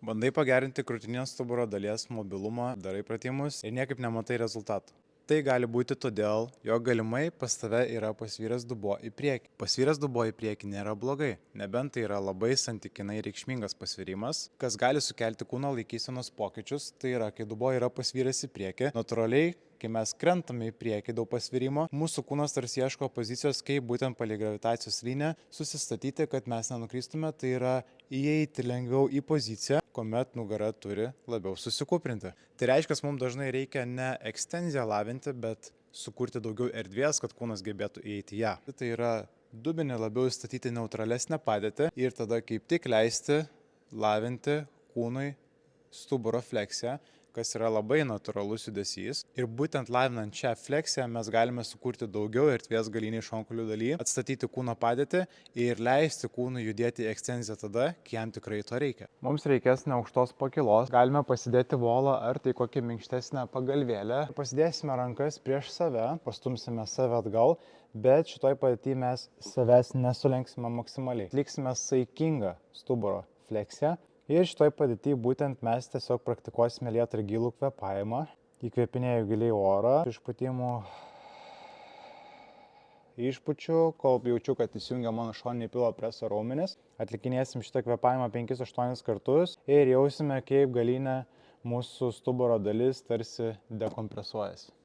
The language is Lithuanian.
Bandai pagerinti krūtinės stuburo dalies mobilumą, darai pratimus ir niekaip nematai rezultatų. Tai gali būti todėl, jog galimai pas tave yra pasvyręs dubuo į priekį. Pasvyręs dubuo į priekį nėra blogai, nebent tai yra labai santykinai reikšmingas pasvyrimas, kas gali sukelti kūno laikysenos pokyčius, tai yra, kai dubuo yra pasvyręs į priekį, natūraliai, kai mes krentame į priekį daug pasvirimo, mūsų kūnas tarsi ieško pozicijos, kaip būtent palei gravitacijos liniją susistatyti, kad mes nenukrystume, tai yra įeiti lengviau į poziciją, kuomet nugara turi labiau susikūprinti. Tai reiškia, mums dažnai reikia ne ekstenziją lavinti, bet sukurti daugiau erdvės, kad kūnas gebėtų įeiti į ją. Tai yra dubenį labiau įstatyti neutralesnę padėtį ir tada kaip tik leisti lavinti kūnui stuburo fleksiją, kas yra labai natūralus judesys. Ir būtent lavinant šią fleksiją mes galime sukurti daugiau erdvės galiniai šonkaulių daly, atstatyti kūno padėtį ir leisti kūnui judėti į ekstenziją tada, kai jam tikrai to reikia. Mums reikės neaukštos pakilos, galime pasidėti volą ar tai kokią minkštesnę pagalvėlę. Pasidėsime rankas prieš save, pastumsime save atgal, bet šitoj padėtį mes savęs nesulenksime maksimaliai. Atliksime saikingą stuburo fleksiją. Ir šitoj padėtį būtent mes tiesiog praktikuosime lėtą ir gilų kvėpavimą. Įkvėpinėju giliai orą, išpūtimų, išpučiu, kol jaučiu, kad įsijungia mano šoniniai pilvo preso raumenys. Atlikinėsim šitą kvėpavimą 5-8 kartus ir jausime, kaip galinė mūsų stuburo dalis tarsi dekompresuojasi.